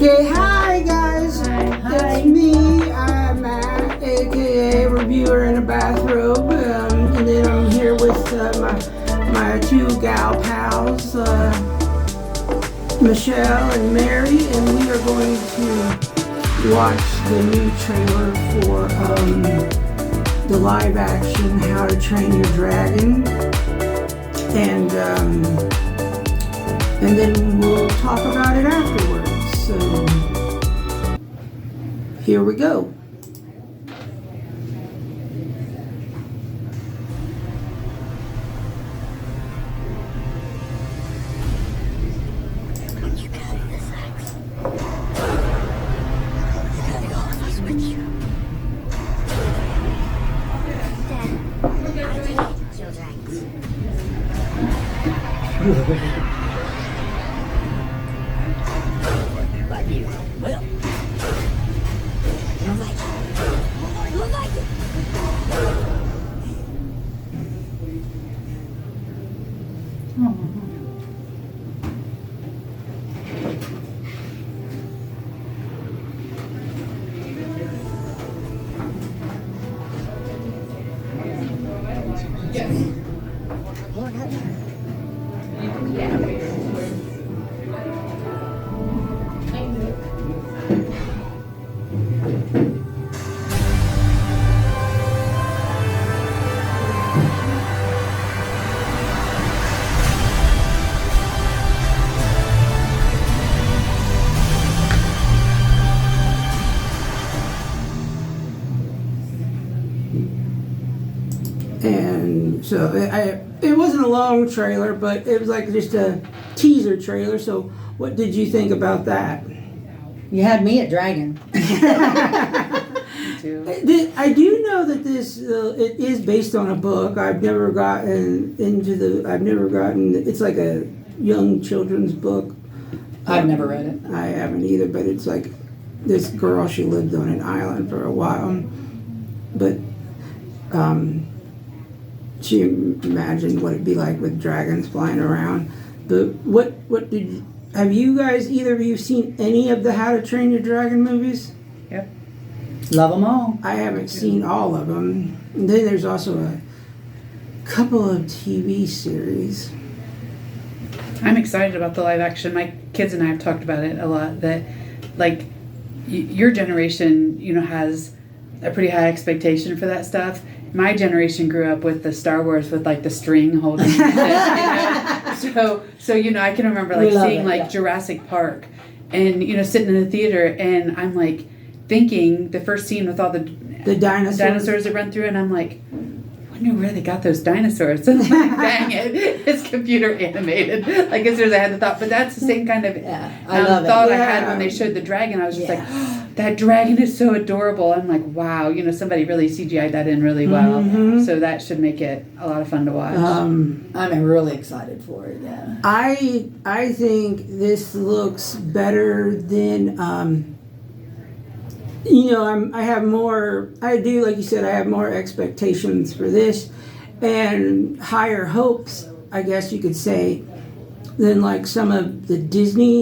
Okay, hi guys. Hi. It's me. I'm Matt, aka Reviewer in a Bathrobe, and then I'm here with my two gal pals, Michelle and Mary, and we are going to watch the new trailer for the live action How to Train Your Dragon, and then we'll talk about it afterwards. So here we go. But you will. You'll like it. You'll like it. And so it wasn't a long trailer, but it was like just a teaser trailer. So what did you think about that? You had me at Dragon. I do know that this it is based on a book. I've never gotten it's like a young children's book. I've never read it. I haven't either, but it's like this girl, she lived on an island for a while, but she imagined what it'd be like with dragons flying around. But have you guys, either of you, seen any of the How to Train Your Dragon movies? Yep. Love them all. I haven't seen all of them. And then there's also a couple of TV series. I'm excited about the live action. My kids and I have talked about it a lot, that like your generation, has a pretty high expectation for that stuff. My generation grew up with the Star Wars with like the string holding it, So I can remember like seeing like Jurassic Park and sitting in the theater, and I'm like thinking the first scene with all the dinosaurs that run through, and I'm like, I wonder where they got those dinosaurs. And like, dang it, it's computer animated. I guess I had the thought, but that's the same kind of thought I had when they showed the dragon. I was just like, oh, that dragon is so adorable. I'm like, wow, somebody really CGI'd that in really well. Mm-hmm. So that should make it a lot of fun to watch. I'm really excited for it. Yeah. I think this looks better than. Like you said, I have more expectations for this and higher hopes, I guess you could say, than like some of the Disney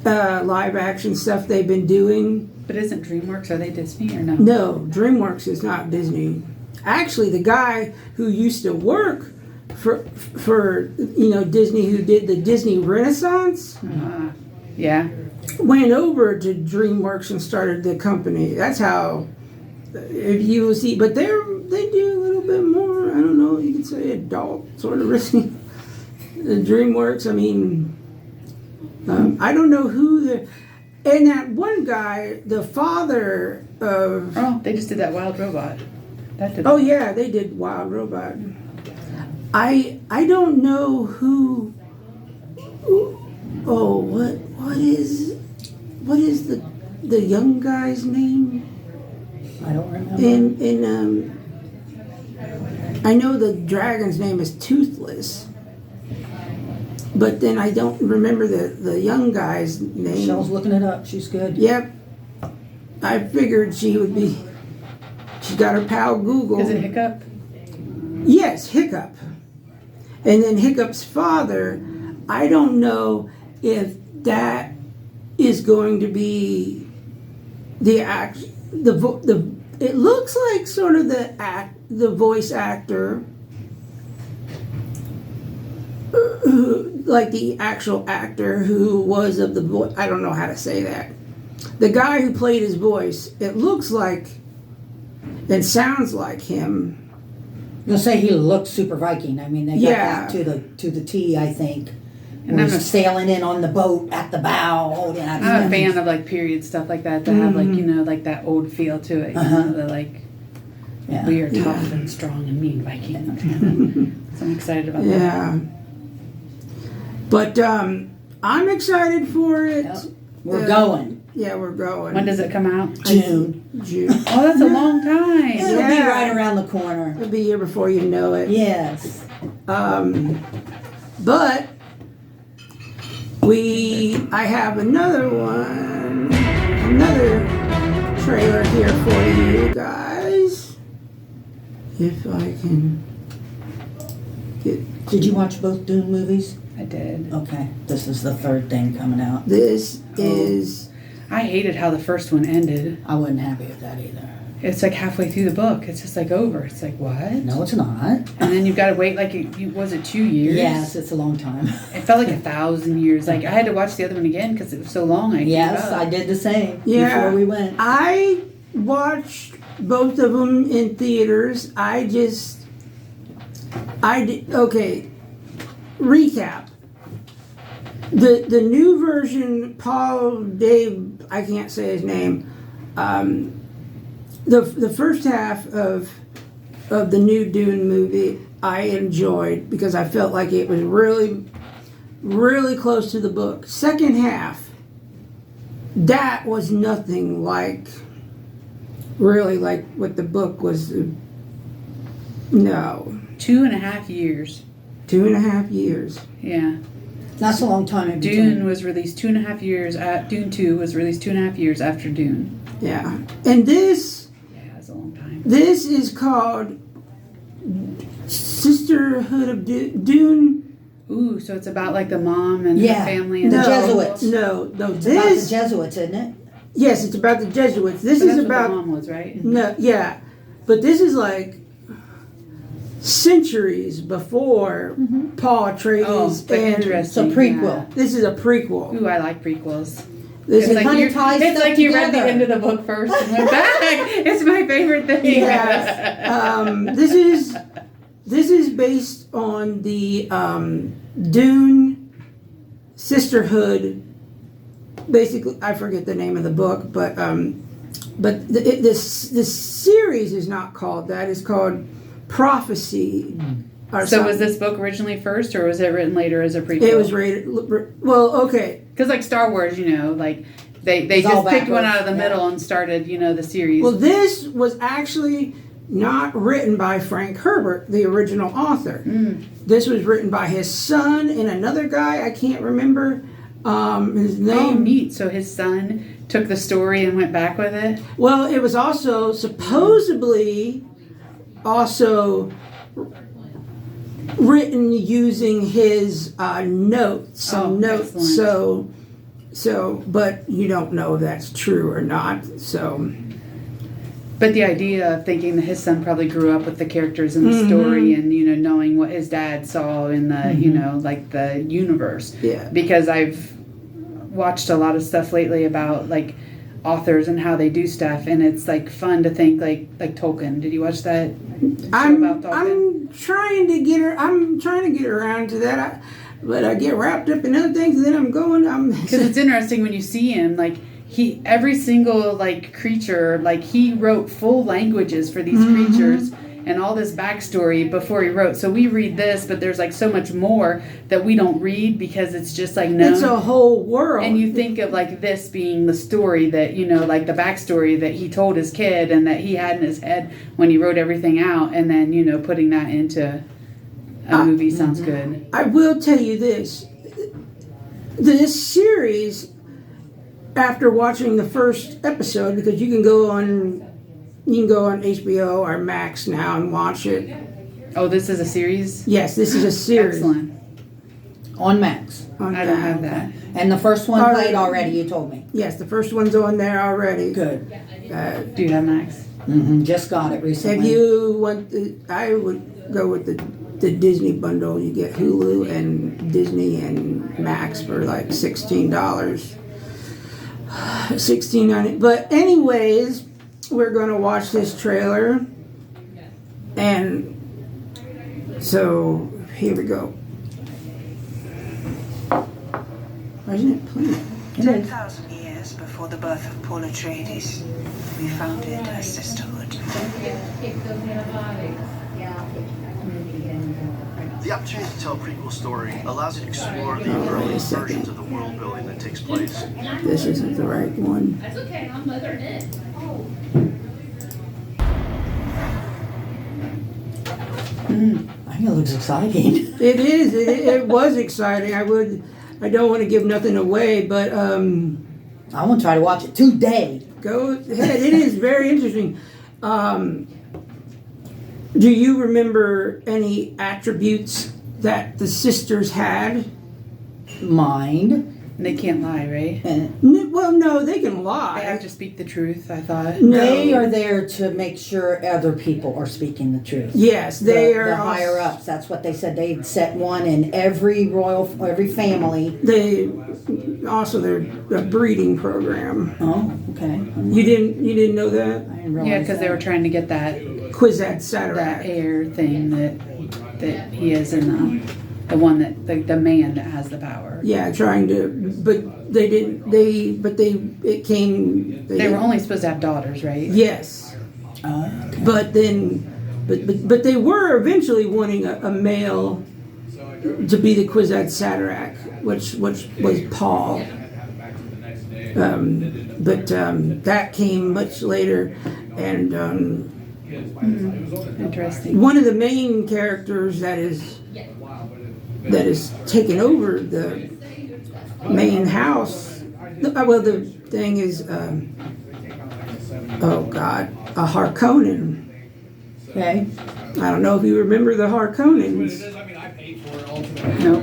live action stuff they've been doing. But isn't DreamWorks, are they Disney or no? No, DreamWorks is not Disney. Actually, the guy who used to work for Disney, who did the Disney Renaissance, went over to DreamWorks and started the company. That's how, if you will see, but they do a little bit more, I don't know, you could say adult sort of risky. DreamWorks, I don't know who and that one guy, the father of... Oh, they just did that Wild Robot. Yeah, they did Wild Robot. I don't know who... Oh, what is the young guy's name? I don't remember. I know the dragon's name is Toothless, but then I don't remember the young guy's name. Michelle's looking it up. She's good. Yep. I figured she would be. She's got her pal Google. Is it Hiccup? Yes, Hiccup. And then Hiccup's father, I don't know if that is going to be the act. It looks like sort of the voice actor, like the actual actor who was of the voice. I don't know how to say that. The guy who played his voice. It looks like and sounds like him. You'll say he looks super Viking. I mean, they got Yeah. that to the T, I think. And We're I'm a- sailing in on the boat at the bow, holding out. I'm a fan of like period stuff like that have like, you know, like that old feel to it. You know, the like Yeah. we are tough and strong and mean Viking. So I'm excited about that. Yeah. But I'm excited for it. Yep. We're going. Yeah, we're going. When does it come out? June. June. Oh, that's a long time. It'll be Yeah. right around the corner. It'll be here before you know it. Yes. But I have another trailer here for you guys. If I can get Did you watch both Dune movies? I did. Okay. This is the third thing coming out. this is I hated how the first one ended. I wasn't happy with that either. It's like halfway through the book. It's just like over. It's like, what? No, it's not. And then you've got to wait like, was it 2 years? Yes, it's a long time. It felt like 1,000 years. Like I had to watch the other one again because it was so long. I Yes, gave up. I did the same Yeah. before we went. I watched both of them in theaters. Okay. Recap. The new version, I can't say his name. The first half of the new Dune movie I enjoyed because I felt like it was really, really close to the book. Second half, that was nothing like really like what the book was. No. 2.5 years. 2.5 years. Yeah. That's a long time in Dune between. was released 2.5 years. Dune 2 was released 2.5 years after Dune. Yeah. And this Yeah, that's a long time. This is called Sisterhood of Dune. Ooh, so it's about like the mom and Yeah. the family and The No, Jesuits. No, It's about the this. Jesuits, isn't it? Yes, it's about the Jesuits. This So is that's what about. the mom was, right? No, yeah. But this is like centuries before Paul Atreides. Oh, but and interesting. It's a prequel. Yeah. This is a prequel. Ooh, I like prequels. This It's is like, kinda you, ties it's stuff like you read the together. end of the book first and went back. It's my favorite thing. yes. This is based on the Dune Sisterhood. Basically, I forget the name of the book, but this series is not called that. It's called Prophecy. Or So was something. this book originally first, or was it written later as a prequel? It was rated. Well, okay. Because like Star Wars, you know, like they It's all just picked one backwards, out of the yeah. middle and started, you know, the series. Well, this was actually not written by Frank Herbert, the original author. This was written by his son and another guy. I can't remember his Oh, name. neat. So his son took the story and went back with it. Well, it was also supposedly also written using his notes. Some Oh, notes. excellent. So, but you don't know if that's true or not. So, But the idea of thinking that his son probably grew up with the characters in the Mm-hmm. story and, you know, knowing what his dad saw in the, you know, like the universe. yeah. Because I've watched a lot of stuff lately about like authors and how they do stuff, and it's like fun to think like Tolkien. Did you watch that show about Tolkien? I'm trying to get around to that. But I get wrapped up in other things, and then Because it's interesting when you see him, like every single like creature, like he wrote full languages for these creatures and all this backstory before he wrote. So we read this, but there's like so much more that we don't read because it's just like known. it's a whole world. And you think of like this being the story that, you know, like the backstory that he told his kid and that he had in his head when he wrote everything out, and then, you know, putting that into a movie sounds good. I will tell you this. This series, after watching the first episode, because you can go on HBO or Max now and watch it. Oh, this is a series? Yes, this is a series. Excellent. On Max. on I don't that. have that. And the first one Already. played already, you told me. Yes, the first one's on there already. Good. Do you have Max? Just got it recently. If you want, I would go with the Disney bundle. You get Hulu and Disney and Max for like $16. $16.90. But anyways, we're gonna watch this trailer, and so here we go. Why isn't it playing? 10,000 years before the birth of Paul Atreides, we founded a sisterhood. The opportunity to tell a prequel story allows you to explore the Oh, wait a early second. versions of the world building that takes place. This isn't the right one. That's okay, I'm mothering it. I think it looks exciting. It is. It was exciting. I don't want to give nothing away, but I want to try to watch it today. go ahead. It is very interesting. Do you remember any attributes that the sisters had? Mind. And they can't lie, right? And Well, no, they can They lie. have to speak the truth, I thought. No. they are there to make sure other people are speaking the truth. Yes, they are the higher ups. That's what they said. They'd set one in every every family. They also they're a breeding program. Oh, okay. You didn't know that? I didn't realize Yeah, because they that. were trying to get that Kwisatz that Haderach. heir thing that he is in the one that the man that has the power. Yeah, trying to, but they didn't. It came. They were only supposed to have daughters, right? Yes. Oh, okay. But then, but they were eventually wanting a male to be the Kwisatz Haderach, which was Paul. That came much later, and Interesting. one of the main characters that is taken over the main house. Well, the thing is, oh God, a Harkonnen. Okay. I don't know if you remember the Harkonnens. No.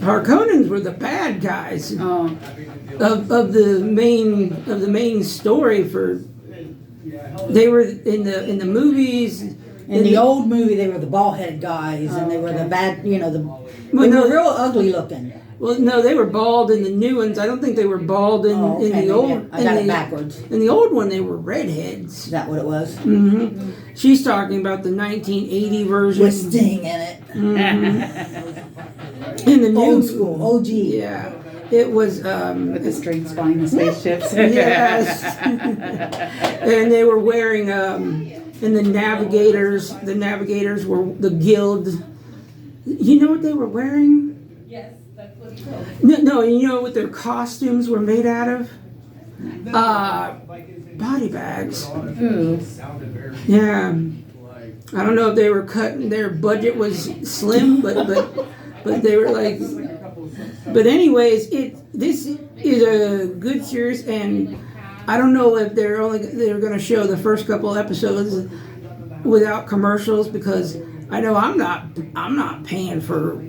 Harkonnens were the bad guys Oh, of the main story. They were in the movies. In the old movie, they were the bald-headed guys, and they were the bad. They were real ugly looking. Well, no, they were bald in the new ones. I don't think they were bald in Oh, okay, the maybe old. I got it backwards. In the old one, they were redheads. Is that what it was? She's talking about the 1980 version. With Sting in it. In the new Old school, OG. Yeah, it was. with the straight spine and spaceships. Yes. And they were wearing and the navigators were the guild. You know what they were wearing? Yes, that's what he told. No, you know what their costumes were made out of? Body bags. Ooh. Yeah. I don't know if they were cut, their budget was slim, but they were like. But anyways, this is a good series, and I don't know if they're going to show the first couple episodes without commercials, because I know I'm not paying for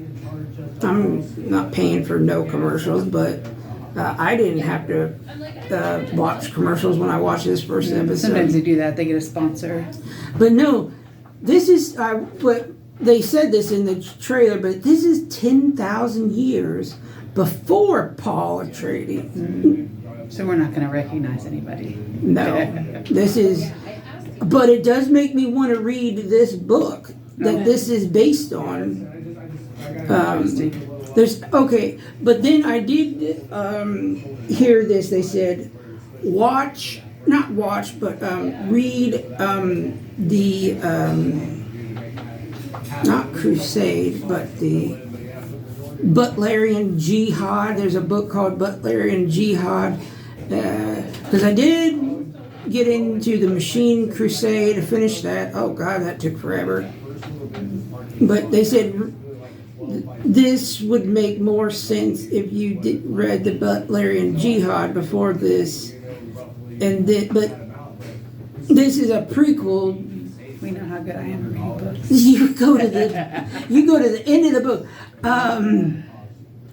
no commercials, but I didn't have to watch commercials when I watched this first episode. Sometimes they do that. They get a sponsor. But no, this is what they said this in the trailer, but this is 10,000 years before Paul Atreides. So we're not going to recognize anybody. No, this is, but it does make me want to read this book that this is based on. But then I did hear this. They said, read the not Crusade, but the Butlerian Jihad. There's a book called Butlerian Jihad, because I did get into the Machine Crusade to finish that. Oh God, that took forever. But they said this would make more sense if you read the Butlerian Jihad before this, but this is a prequel. We know how good I am at reading books. You go to the end of the book.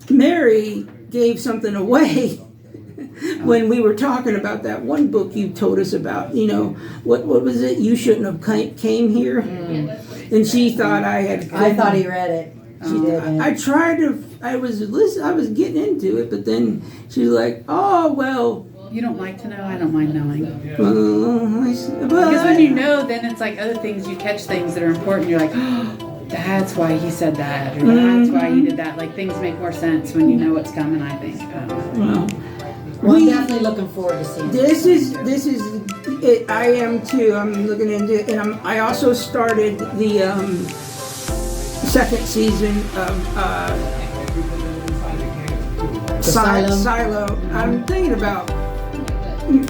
Mary gave something away when we were talking about that one book you told us about. You know, what was it? You shouldn't have came here. And she thought I had. I thought he read it. She didn't. I tried to. I was getting into it, but then she's like, "Oh well." You don't like to know? I don't mind knowing. Because Because when you know, then it's like other things, you catch things that are important. You're like, oh, that's why he said that, or that's why he did that. Like, things make more sense when you know what's coming, I think. well, Well, I'm definitely looking forward to seeing it. this is it. I am too. I'm looking into it, and I also started the second season of Silo. Silo. I'm thinking about.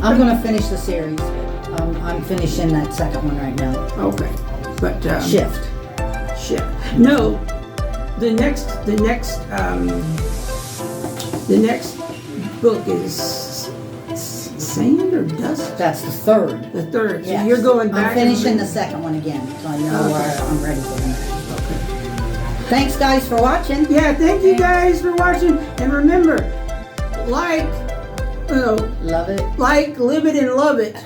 I'm gonna finish the series. I'm finishing that second one right now. Okay, but Shift. Shit. No, the next book is Sand or Dust. That's the third. The third. So Yes. you're going back. I'm finishing and- the second one again, so I know Okay. where I'm ready for the next. Thanks, guys, for watching. Yeah, thank you guys for watching, and remember, like, Love it. live it and love it.